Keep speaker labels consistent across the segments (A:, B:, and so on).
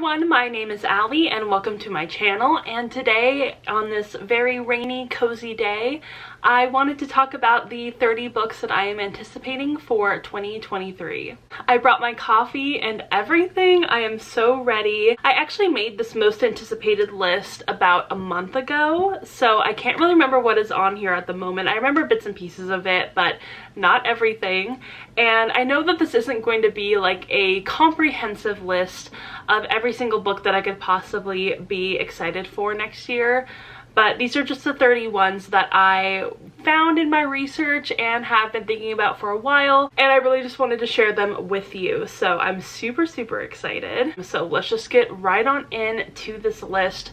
A: everyone, my name is Allie and welcome to my channel, and today on this very rainy, cozy day, I wanted to talk about the 30 books that I am anticipating for 2023. I brought my coffee and everything. I am so ready. I actually made this most anticipated list about a month ago, so I can't really remember what is on here at the moment. I remember bits and pieces of it, but not everything. And I know that this isn't going to be like a comprehensive list of every single book that I could possibly be excited for next year, but these are just the 30 ones that I found in my research and have been thinking about for a while, and I really just wanted to share them with you. So I'm super excited. So let's just get right on into this list.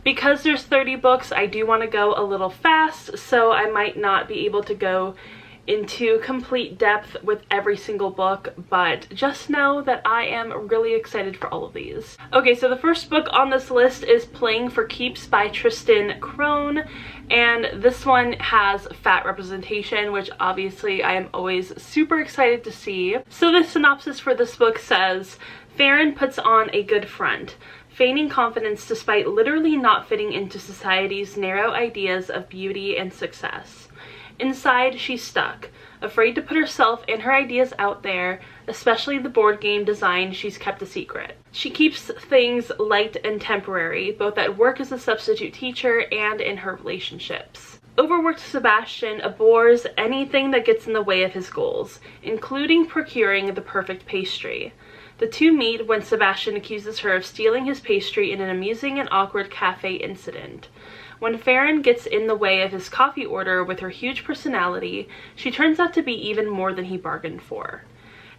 A: Because there's 30 books, I do want to go a little fast, so I might not be able to go into complete depth with every single book, but just know that I am really excited for all of these. Okay, so the first book on this list is Playing for Keeps by Tristan Crone, and this one has fat representation, which obviously I am always super excited to see. So the synopsis for this book says, Farron puts on a good front, feigning confidence despite literally not fitting into society's narrow ideas of beauty and success. Inside, she's stuck, afraid to put herself and her ideas out there, especially the board game design she's kept a secret. She keeps things light and temporary, both at work as a substitute teacher and in her relationships. Overworked Sebastian abhors anything that gets in the way of his goals, including procuring the perfect pastry. The two meet when Sebastian accuses her of stealing his pastry in an amusing and awkward cafe incident. When Farron gets in the way of his coffee order with her huge personality, she turns out to be even more than he bargained for.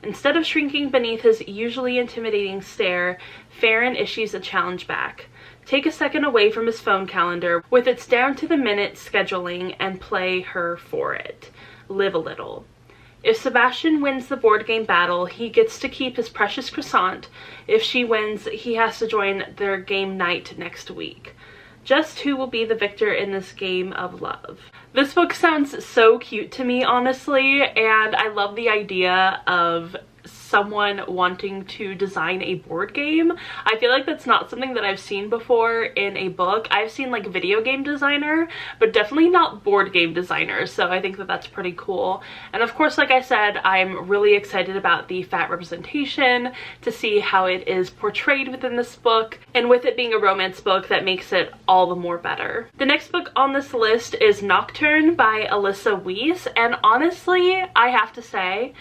A: Instead of shrinking beneath his usually intimidating stare, Farron issues a challenge back. Take a second away from his phone calendar with its down-to-the-minute scheduling and play her for it. Live a little. If Sebastian wins the board game battle, he gets to keep his precious croissant. If she wins, he has to join their game night next week. Just who will be the victor in this game of love? This book sounds so cute to me, honestly, and I love the idea of someone wanting to design a board game. I feel like that's not something that I've seen before in a book. I've seen like video game designer, but definitely not board game designer, so I think that that's pretty cool. And of course, like I said, I'm really excited about the fat representation, to see how it is portrayed within this book, and with it being a romance book, that makes it all the more better. The next book on this list is Nocturne by Alyssa Weiss, and honestly, I have to say,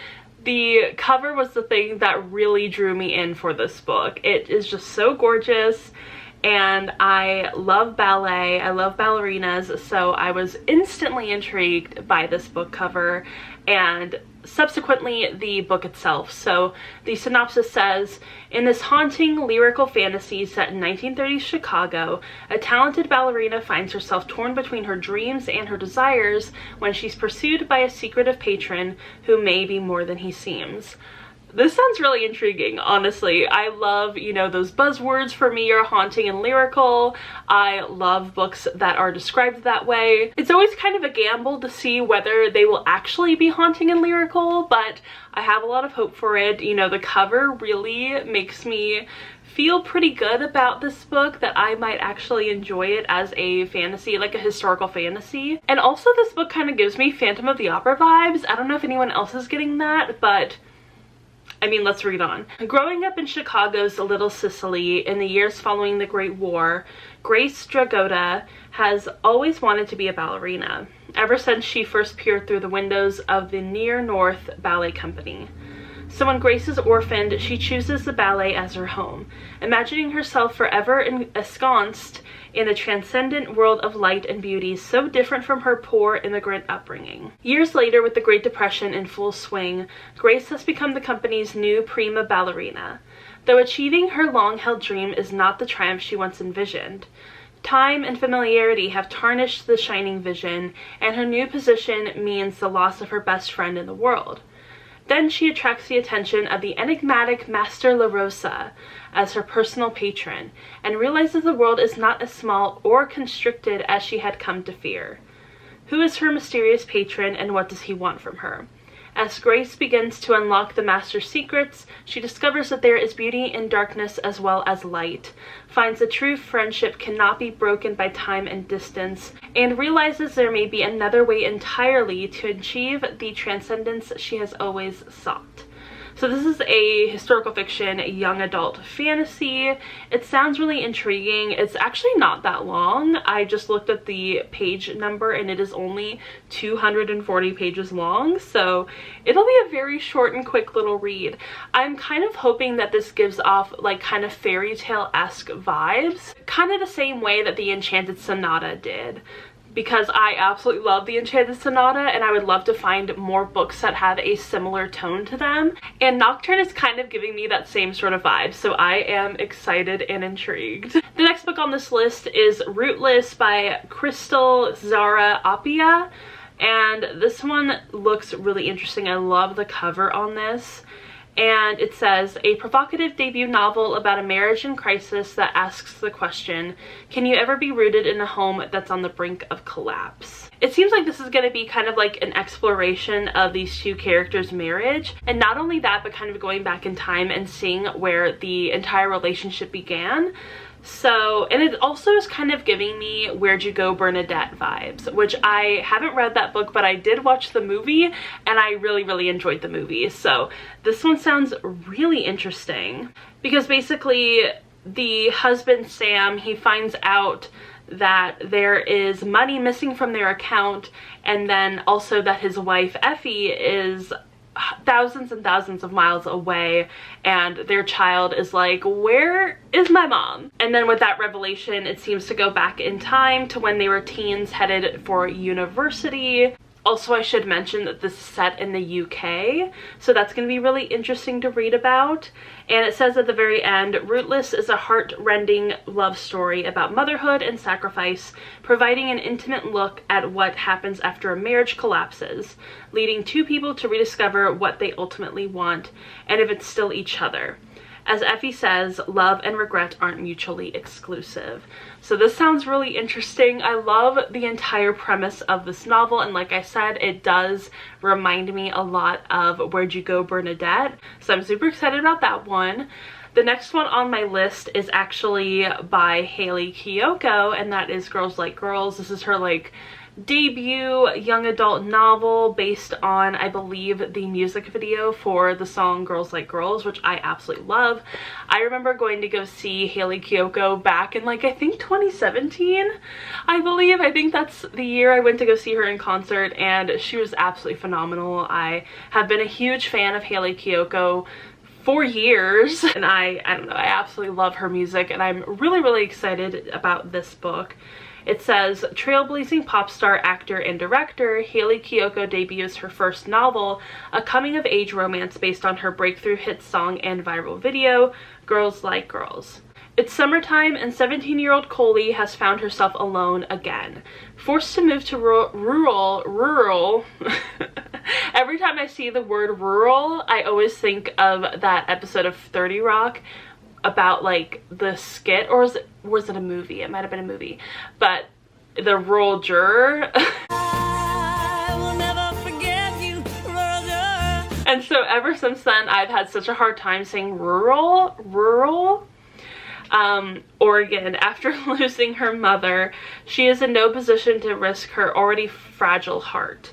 A: the cover was the thing that really drew me in for this book. It is just so gorgeous, and I love ballet, I love ballerinas, so I was instantly intrigued by this book cover and subsequently the book itself. So the synopsis says, in this haunting lyrical fantasy set in 1930s Chicago, a talented ballerina finds herself torn between her dreams and her desires when she's pursued by a secretive patron who may be more than he seems. This sounds really intriguing, honestly. I love, you know, those buzzwords for me are haunting and lyrical. I love books that are described that way. It's always kind of a gamble to see whether they will actually be haunting and lyrical, but I have a lot of hope for it. You know, the cover really makes me feel pretty good about this book, that I might actually enjoy it as a fantasy, like a historical fantasy. And also this book kind of gives me Phantom of the Opera vibes. I don't know if anyone else is getting that, but I mean, let's read on. Growing up in Chicago's Little Sicily in the years following the Great War, Grace Dragota has always wanted to be a ballerina, ever since she first peered through the windows of the Near North Ballet Company. So when Grace is orphaned, she chooses the ballet as her home, imagining herself forever ensconced in a transcendent world of light and beauty so different from her poor immigrant upbringing. Years later, with the Great Depression in full swing, Grace has become the company's new prima ballerina. Though achieving her long-held dream is not the triumph she once envisioned, time and familiarity have tarnished the shining vision, and her new position means the loss of her best friend in the world. Then she attracts the attention of the enigmatic Master La Rosa as her personal patron, and realizes the world is not as small or constricted as she had come to fear. Who is her mysterious patron, and what does he want from her? As Grace begins to unlock the Master's secrets, she discovers that there is beauty in darkness as well as light, finds that true friendship cannot be broken by time and distance, and realizes there may be another way entirely to achieve the transcendence she has always sought. So this is a historical fiction, young adult fantasy. It sounds really intriguing. It's actually not that long. I just looked at the page number and it is only 240 pages long. So it'll be a very short and quick little read. I'm kind of hoping that this gives off like kind of fairy tale-esque vibes, kind of the same way that the Enchanted Sonata did, because I absolutely love the Enchanted Sonata and I would love to find more books that have a similar tone to them. And Nocturne is kind of giving me that same sort of vibe, so I am excited and intrigued. The next book on this list is Rootless by Crystal Zara Appia, and this one looks really interesting. I love the cover on this. And it says, a provocative debut novel about a marriage in crisis that asks the question, can you ever be rooted in a home that's on the brink of collapse? It seems like this is going to be kind of like an exploration of these two characters' marriage. And not only that, but kind of going back in time and seeing where the entire relationship began. So, and it also is kind of giving me Where'd You Go, Bernadette vibes, which I haven't read that book, but I did watch the movie and I really enjoyed the movie. So this one sounds really interesting because basically the husband, Sam, he finds out that there is money missing from their account, and then also that his wife, Effie, is thousands and thousands of miles away, and their child is like, where is my mom? And then with that revelation, it seems to go back in time to when they were teens headed for university. Also, I should mention that this is set in the UK, so that's going to be really interesting to read about. And it says at the very end, Rootless is a heart-rending love story about motherhood and sacrifice, providing an intimate look at what happens after a marriage collapses, leading two people to rediscover what they ultimately want, and if it's still each other. As Effie says, love and regret aren't mutually exclusive. So this sounds really interesting. I love the entire premise of this novel, and like I said, it does remind me a lot of Where'd You Go, Bernadette? So I'm super excited about that one. The next one on my list is actually by Hayley Kiyoko, and that is Girls Like Girls. This is her like debut young adult novel based on, I believe, the music video for the song Girls Like Girls, which I absolutely love. I remember going to go see Hayley Kiyoko back in like, I think 2017, I believe. I think that's the year I went to go see her in concert, and she was absolutely phenomenal. I have been a huge fan of Hayley Kiyoko for years, and I don't know, I absolutely love her music, and I'm really excited about this book. It says, trailblazing pop star, actor, and director, Hayley Kiyoko debuts her first novel, a coming-of-age romance based on her breakthrough hit song and viral video, Girls Like Girls. It's summertime, and 17-year-old Coley has found herself alone again. Forced to move to rural. Every time I see the word rural, I always think of that episode of 30 Rock about like the skit, or was it a movie? It might have been a movie, but the rural juror. I will never forget you, rural juror. And so ever since then, I've had such a hard time saying rural. Oregon, after losing her mother, she is in no position to risk her already fragile heart.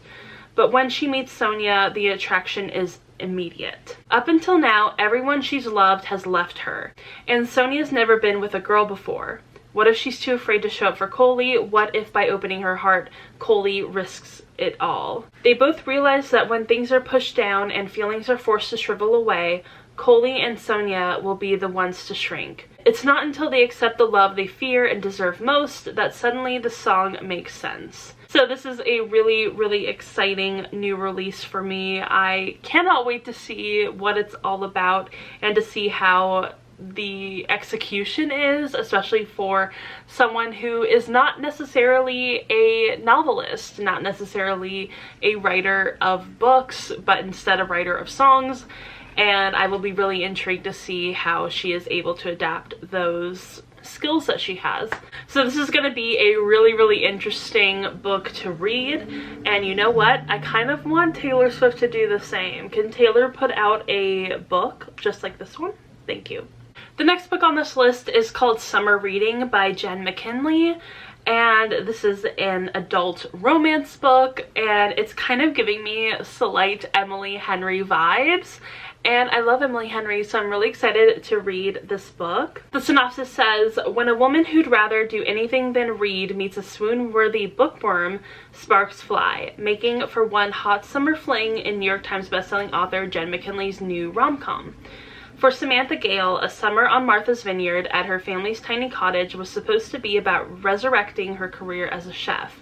A: But when she meets Sonia, the attraction is immediate. Up until now, everyone she's loved has left her, and Sonia's never been with a girl before. What if she's too afraid to show up for Coley? What if by opening her heart, Coley risks it all? They both realize that when things are pushed down and feelings are forced to shrivel away, Coley and Sonia will be the ones to shrink. It's not until they accept the love they fear and deserve most that suddenly the song makes sense. So this is a really exciting new release for me. I cannot wait to see what it's all about and to see how the execution is, especially for someone who is not necessarily a novelist, not necessarily a writer of books, but instead a writer of songs. and I will be really intrigued to see how she is able to adapt those skills that she has. So this is going to be a really interesting book to read, and you know what? I kind of want Taylor Swift to do the same. Can Taylor put out a book just like this one? Thank you. The next book on this list is called Summer Reading by Jen McKinley, and this is an adult romance book, and it's kind of giving me slight Emily Henry vibes. And I love Emily Henry, so I'm really excited to read this book. The synopsis says, when a woman who'd rather do anything than read meets a swoon-worthy bookworm, sparks fly, making for one hot summer fling in New York Times bestselling author Jen McKinley's new rom-com. For Samantha Gale, a summer on Martha's Vineyard at her family's tiny cottage was supposed to be about resurrecting her career as a chef,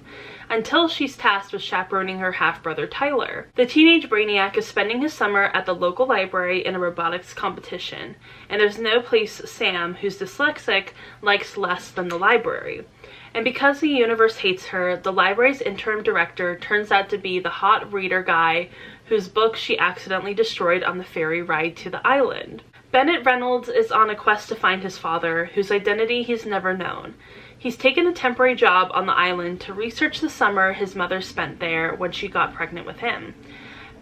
A: until she's tasked with chaperoning her half-brother Tyler. The teenage brainiac is spending his summer at the local library in a robotics competition, and there's no place Sam, who's dyslexic, likes less than the library. And because the universe hates her, the library's interim director turns out to be the hot reader guy whose book she accidentally destroyed on the ferry ride to the island. Bennett Reynolds is on a quest to find his father, whose identity he's never known. He's taken a temporary job on the island to research the summer his mother spent there when she got pregnant with him.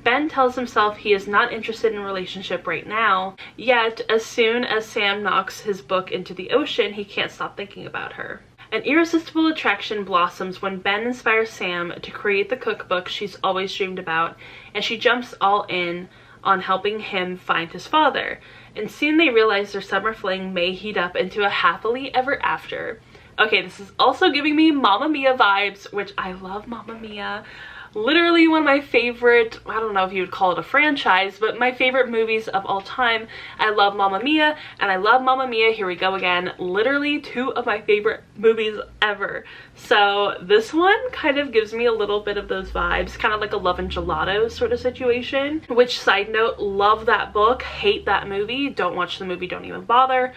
A: Ben tells himself he is not interested in a relationship right now, yet as soon as Sam knocks his book into the ocean, he can't stop thinking about her. An irresistible attraction blossoms when Ben inspires Sam to create the cookbook she's always dreamed about, and she jumps all in on helping him find his father. And soon they realize their summer fling may heat up into a happily ever after. Okay, this is also giving me Mamma Mia vibes, which I love Mamma Mia. Literally one of my favorite, I don't know if you would call it a franchise, but my favorite movies of all time. I love Mamma Mia, and I love Mamma Mia, Here We Go Again. Literally two of my favorite movies ever. So this one kind of gives me a little bit of those vibes, kind of like a Love and Gelato sort of situation. Which, side note, love that book, hate that movie, don't watch the movie, don't even bother.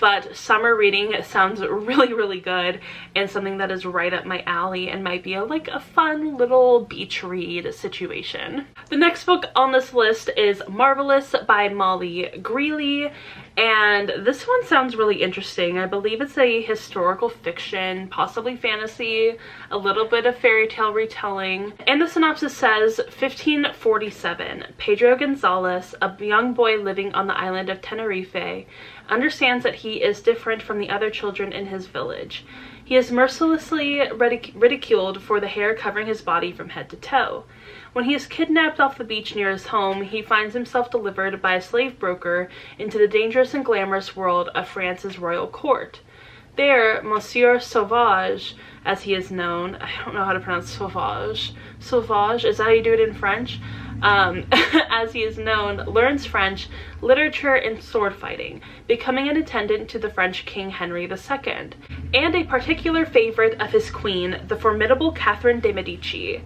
A: But Summer Reading sounds really good, and something that is right up my alley and might be like a fun little beach read situation. The next book on this list is Marvelous by Molly Greeley, and this one sounds really interesting. I believe it's a historical fiction, possibly fantasy, a little bit of fairy tale retelling. And the synopsis says, 1547, Pedro Gonzalez, a young boy living on the island of Tenerife, understands that he is different from the other children in his village. He is mercilessly ridiculed for the hair covering his body from head to toe. When he is kidnapped off the beach near his home, he finds himself delivered by a slave broker into the dangerous and glamorous world of France's royal court. There, Monsieur Sauvage, as he is known, I don't know how to pronounce Sauvage. Sauvage, is that how you do it in French? As he is known, learns French, literature, and sword fighting, becoming an attendant to the French King Henry II, and a particular favorite of his queen, the formidable Catherine de' Medici.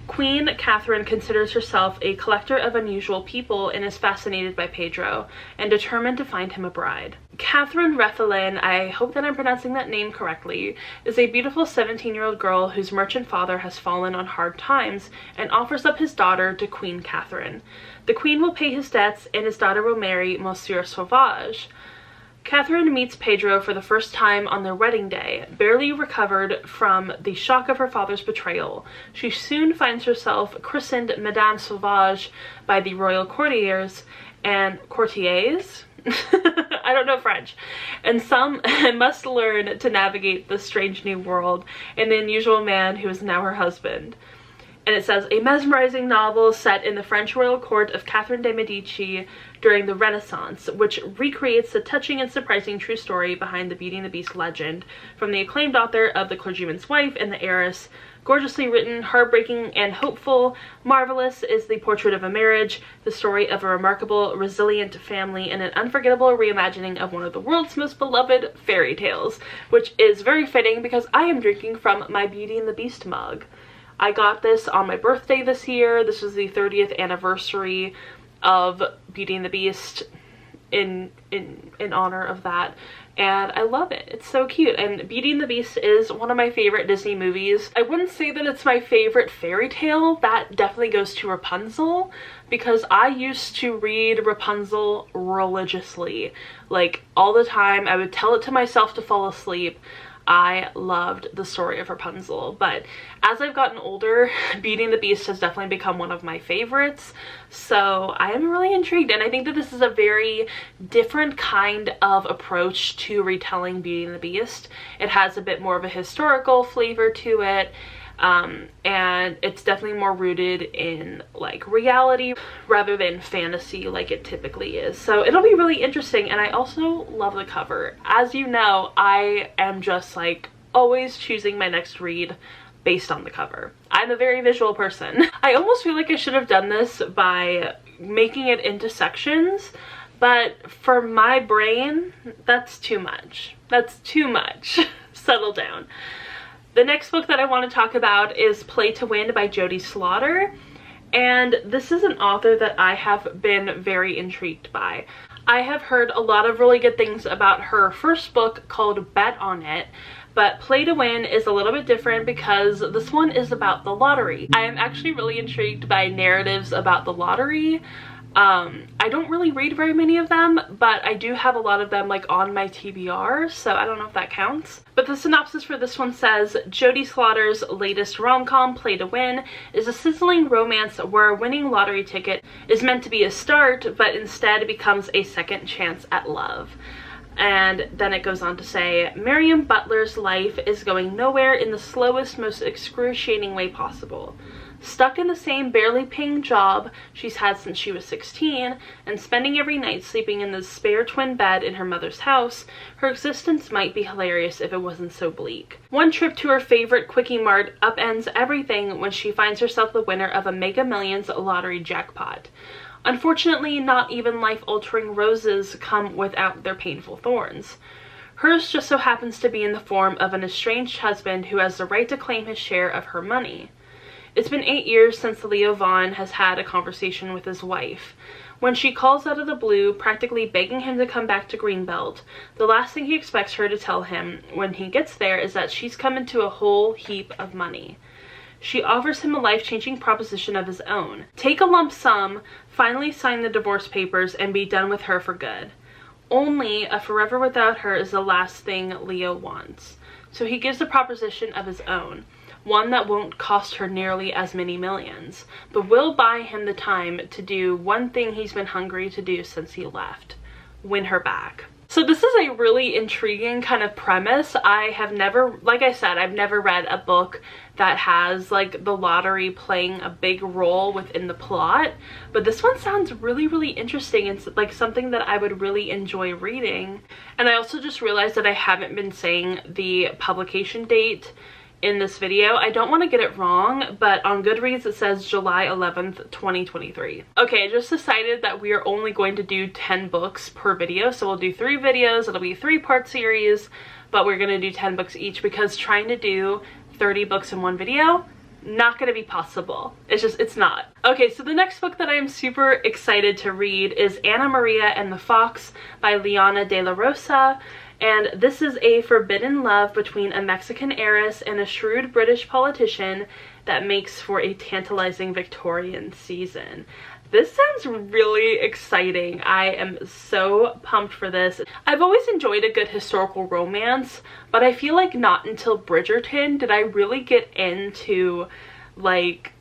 A: Queen Catherine considers herself a collector of unusual people and is fascinated by Pedro and determined to find him a bride. Catherine Rethelin, I hope that I'm pronouncing that name correctly, is a beautiful 17-year-old girl whose merchant father has fallen on hard times and offers up his daughter to Queen Catherine. The queen will pay his debts and his daughter will marry Monsieur Sauvage. Catherine meets Pedro for the first time on their wedding day, barely recovered from the shock of her father's betrayal. She soon finds herself christened Madame Sauvage by the royal courtiers and courtiers? I don't know French. And some must learn to navigate this strange new world and the unusual man who is now her husband. And it says, a mesmerizing novel set in the French royal court of Catherine de' Medici during the Renaissance, which recreates the touching and surprising true story behind the Beauty and the Beast legend from the acclaimed author of The Clergyman's Wife and The Heiress. Gorgeously written, heartbreaking, and hopeful, Marvelous is the portrait of a marriage, the story of a remarkable, resilient family, and an unforgettable reimagining of one of the world's most beloved fairy tales, which is very fitting because I am drinking from my Beauty and the Beast mug. I got this on my birthday this year. This was the 30th anniversary of Beauty and the Beast. in honor of that, and I love it. It's so cute. And Beauty and the Beast is one of my favorite Disney movies. I wouldn't say that it's my favorite fairy tale. That definitely goes to Rapunzel, because I used to read Rapunzel religiously, like all the time. I would tell it to myself to fall asleep. I loved the story of Rapunzel, but as I've gotten older, Beauty and the Beast has definitely become one of my favorites, so I am really intrigued, and I think that this is a very different kind of approach to retelling Beauty and the Beast. It has a bit more of a historical flavor to it, and it's definitely more rooted in like reality rather than fantasy like it typically is. So it'll be really interesting, and I also love the cover. As you know, I am just like always choosing my next read based on the cover. I'm a very visual person. I almost feel like I should have done this by making it into sections, but for my brain, that's too much. That's too much. Settle down. The next book that I want to talk about is Play to Win by Jodi Slaughter, and this is an author that I have been very intrigued by. I have heard a lot of really good things about her first book called Bet on It, but Play to Win is a little bit different because this one is about the lottery. I am actually really intrigued by narratives about the lottery. I don't really read very many of them, but I do have a lot of them like on my TBR, so I don't know if that counts. But the synopsis for this one says, Jodi Slaughter's latest rom-com, Play to Win, is a sizzling romance where a winning lottery ticket is meant to be a start, but instead becomes a second chance at love. And then it goes on to say, Miriam Butler's life is going nowhere in the slowest, most excruciating way possible. Stuck in the same barely paying job she's had since she was 16, and spending every night sleeping in the spare twin bed in her mother's house, her existence might be hilarious if it wasn't so bleak. One trip to her favorite Quickie Mart upends everything when she finds herself the winner of a Mega Millions lottery jackpot. Unfortunately, not even life-altering roses come without their painful thorns. Hers just so happens to be in the form of an estranged husband who has the right to claim his share of her money. It's been 8 years since Leo Vaughn has had a conversation with his wife. When she calls out of the blue, practically begging him to come back to Greenbelt, the last thing he expects her to tell him when he gets there is that she's come into a whole heap of money. She offers him a life-changing proposition of his own. Take a lump sum, finally sign the divorce papers, and be done with her for good. Only a forever without her is the last thing Leo wants. So he gives a proposition of his own. One that won't cost her nearly as many millions, but will buy him the time to do one thing he's been hungry to do since he left: win her back. So this is a really intriguing kind of premise. I have never, like I said, I've never read a book that has like the lottery playing a big role within the plot, but this one sounds really, really interesting. It's like something that I would really enjoy reading. And I also just realized that I haven't been saying the publication date in this video. I don't want to get it wrong, but on Goodreads it says July 11th, 2023. Okay, I just decided that we are only going to do 10 books per video, so we'll do 3 videos. It'll be a 3-part series, but we're gonna do 10 books each because trying to do 30 books in one video, not gonna be possible. It's not. Okay, so the next book that I am super excited to read is Anna Maria and the Fox by Liana de la Rosa. And this is a forbidden love between a Mexican heiress and a shrewd British politician that makes for a tantalizing Victorian season. This sounds really exciting. I am so pumped for this. I've always enjoyed a good historical romance, but I feel like not until Bridgerton did I really get into like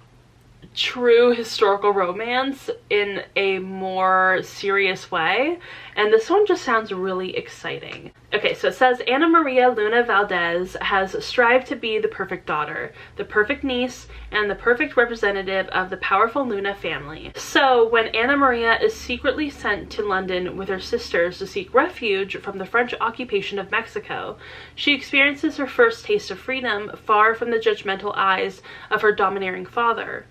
A: true historical romance in a more serious way, and this one just sounds really exciting. Okay, so it says Ana Maria Luna Valdez has strived to be the perfect daughter, the perfect niece, and the perfect representative of the powerful Luna family. So when Ana Maria is secretly sent to London with her sisters to seek refuge from the French occupation of Mexico, she experiences her first taste of freedom far from the judgmental eyes of her domineering father.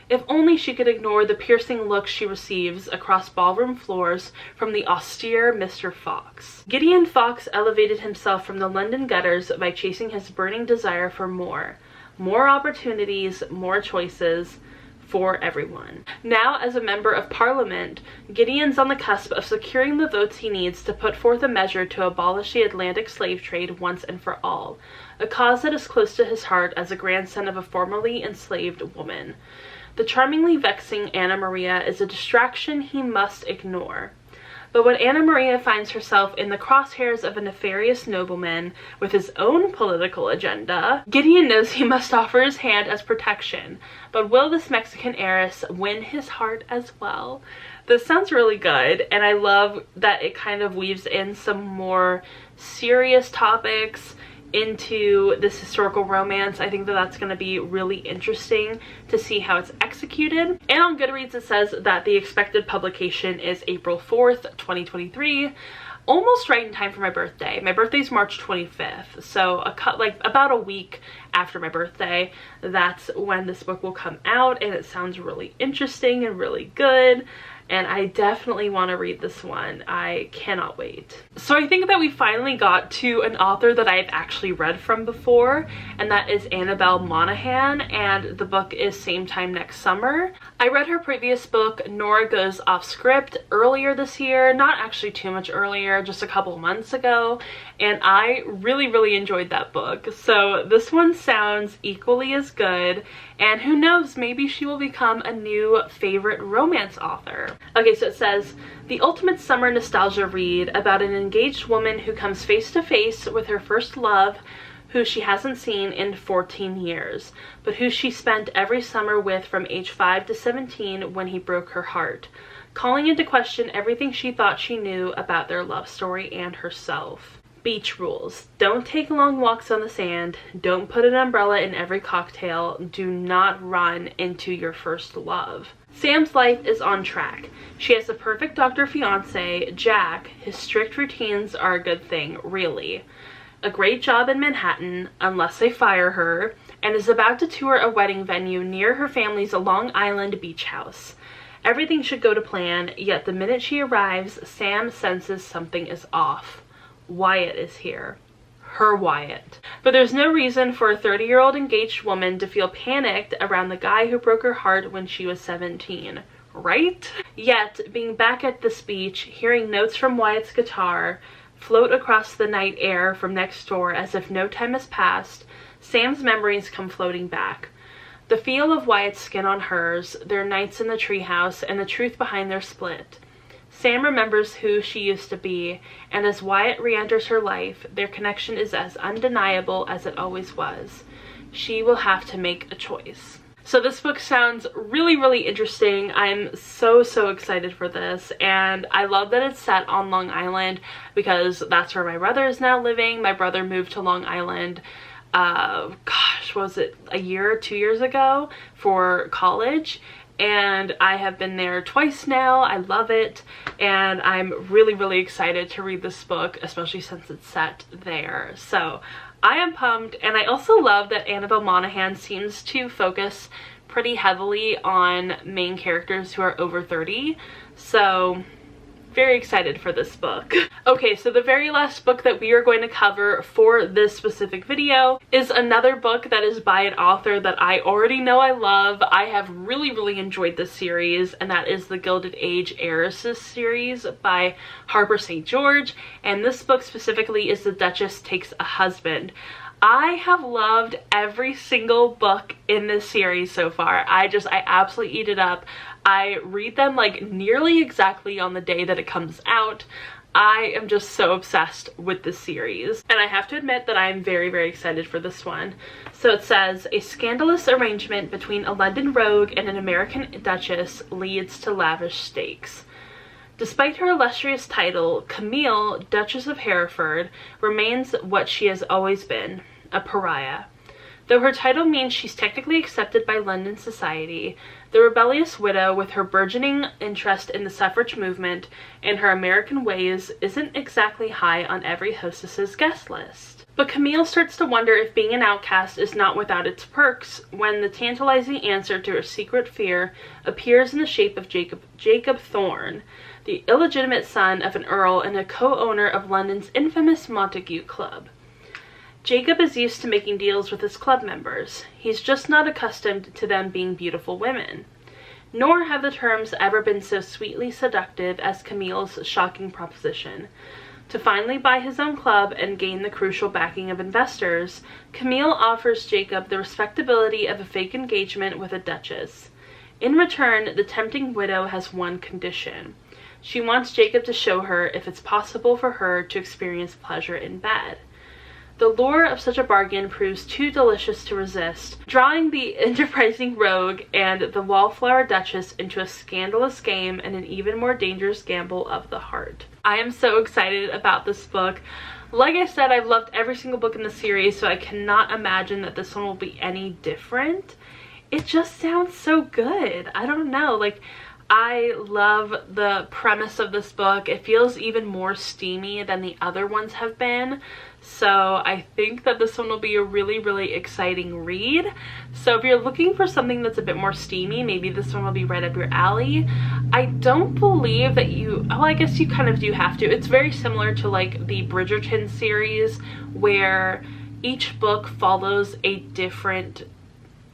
A: If only she could ignore the piercing looks she receives across ballroom floors from the austere Mr. Fox. Gideon Fox elevated himself from the London gutters by chasing his burning desire for more. More opportunities, more choices, for everyone. Now, as a member of Parliament, Gideon's on the cusp of securing the votes he needs to put forth a measure to abolish the Atlantic slave trade once and for all, a cause that is close to his heart as a grandson of a formerly enslaved woman. The charmingly vexing Anna Maria is a distraction he must ignore. But when Anna Maria finds herself in the crosshairs of a nefarious nobleman with his own political agenda, Gideon knows he must offer his hand as protection. But will this Mexican heiress win his heart as well? This sounds really good, and I love that it kind of weaves in some more serious topics into this historical romance. I think that that's going to be really interesting to see how it's executed. And on Goodreads it says that the expected publication is April 4th, 2023, almost right in time for my birthday. My birthday's March 25th, so about a week after my birthday, that's when this book will come out, and it sounds really interesting and really good. And I definitely want to read this one. I cannot wait. So I think that we finally got to an author that I've actually read from before, and that is Annabelle Monaghan, and the book is Same Time Next Summer. I read her previous book, Nora Goes Off Script, earlier this year, not actually too much earlier, just a couple months ago, and I really enjoyed that book. So this one sounds equally as good, and who knows, maybe she will become a new favorite romance author. Okay, so it says, the ultimate summer nostalgia read about an engaged woman who comes face to face with her first love, who she hasn't seen in 14 years, but who she spent every summer with from age 5 to 17 when he broke her heart, calling into question everything she thought she knew about their love story and herself. Beach rules. Don't take long walks on the sand. Don't put an umbrella in every cocktail. Do not run into your first love. Sam's life is on track. She has the perfect doctor fiance, Jack. His strict routines are a good thing, really. A great job in Manhattan, unless they fire her, and is about to tour a wedding venue near her family's Long Island beach house. Everything should go to plan, yet the minute she arrives, Sam senses something is off. Wyatt is here. Her Wyatt. But there's no reason for a 30-year-old engaged woman to feel panicked around the guy who broke her heart when she was 17, right? Yet, being back at this beach, hearing notes from Wyatt's guitar float across the night air from next door as if no time has passed, Sam's memories come floating back. The feel of Wyatt's skin on hers, their nights in the treehouse, and the truth behind their split. Sam remembers who she used to be, and as Wyatt re-enters her life, their connection is as undeniable as it always was. She will have to make a choice. So this book sounds really interesting. I'm so excited for this, and I love that it's set on Long Island because that's where my brother is now living. My brother moved to Long Island, gosh, was it a year or 2 years ago for college? And I have been there twice now. I love it, and I'm really excited to read this book, especially since it's set there. So I am pumped, and I also love that Annabelle Monaghan seems to focus pretty heavily on main characters who are over 30. So very excited for this book. Okay, so the very last book that we are going to cover for this specific video is another book that is by an author that I already know I love. I have really enjoyed this series, and that is the Gilded Age Heiresses series by Harper St. George, and this book specifically is The Duchess Takes a Husband. I have loved every single book in this series so far. I absolutely eat it up. I read them like nearly exactly on the day that it comes out. I am just so obsessed with this series, and I have to admit that I am very excited for this one. So it says, a scandalous arrangement between a London rogue and an American duchess leads to lavish stakes. Despite her illustrious title, Camille, Duchess of Hereford, remains what she has always been, a pariah. Though her title means she's technically accepted by London society, the rebellious widow with her burgeoning interest in the suffrage movement and her American ways isn't exactly high on every hostess's guest list. But Camille starts to wonder if being an outcast is not without its perks when the tantalizing answer to her secret fear appears in the shape of Jacob Thorne, the illegitimate son of an earl and a co-owner of London's infamous Montague Club. Jacob is used to making deals with his club members. He's just not accustomed to them being beautiful women. Nor have the terms ever been so sweetly seductive as Camille's shocking proposition. To finally buy his own club and gain the crucial backing of investors, Camille offers Jacob the respectability of a fake engagement with a duchess. In return, the tempting widow has one condition. She wants Jacob to show her if it's possible for her to experience pleasure in bed. The lure of such a bargain proves too delicious to resist, drawing the enterprising rogue and the wallflower duchess into a scandalous game and an even more dangerous gamble of the heart. I am so excited about this book. Like I said, I've loved every single book in the series, so I cannot imagine that this one will be any different. It just sounds so good. I don't know, like, I love the premise of this book. It feels even more steamy than the other ones have been. So I think that this one will be a really, really exciting read. So if you're looking for something that's a bit more steamy, maybe this one will be right up your alley. I don't believe that well, I guess you kind of do have to. It's very similar to like the Bridgerton series, where each book follows a different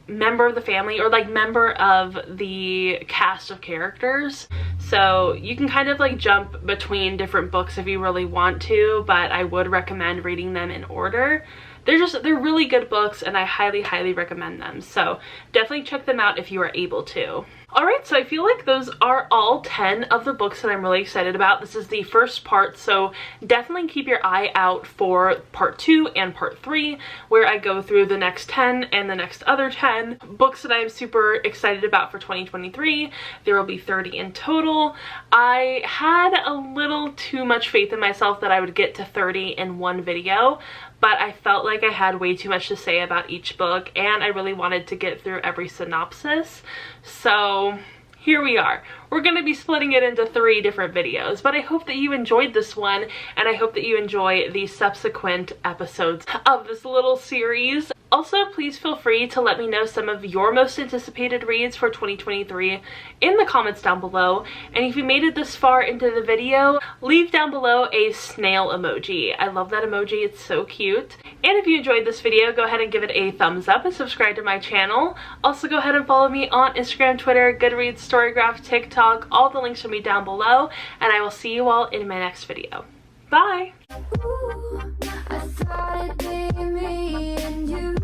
A: member of the family, or like member of the cast of characters. So you can kind of like jump between different books if you really want to, but I would recommend reading them in order. They're really good books, and I highly recommend them. So definitely check them out if you are able to. Alright, so I feel like those are all 10 of the books that I'm really excited about. This is the first part, so definitely keep your eye out for part 2 and part 3, where I go through the next 10 and the next other 10 books that I'm super excited about for 2023. There will be 30 in total. I had a little too much faith in myself that I would get to 30 in one video, but I felt like I had way too much to say about each book, and I really wanted to get through every synopsis. So here we are. We're going to be splitting it into 3 different videos, but I hope that you enjoyed this one, and I hope that you enjoy the subsequent episodes of this little series. Also, please feel free to let me know some of your most anticipated reads for 2023 in the comments down below. And if you made it this far into the video, leave down below a snail emoji. I love that emoji, it's so cute. And if you enjoyed this video, go ahead and give it a thumbs up and subscribe to my channel. Also, go ahead and follow me on Instagram, Twitter, Goodreads, Storygraph, TikTok. All the links will be down below, and I will see you all in my next video. Bye! Ooh, I thought it'd be me and you.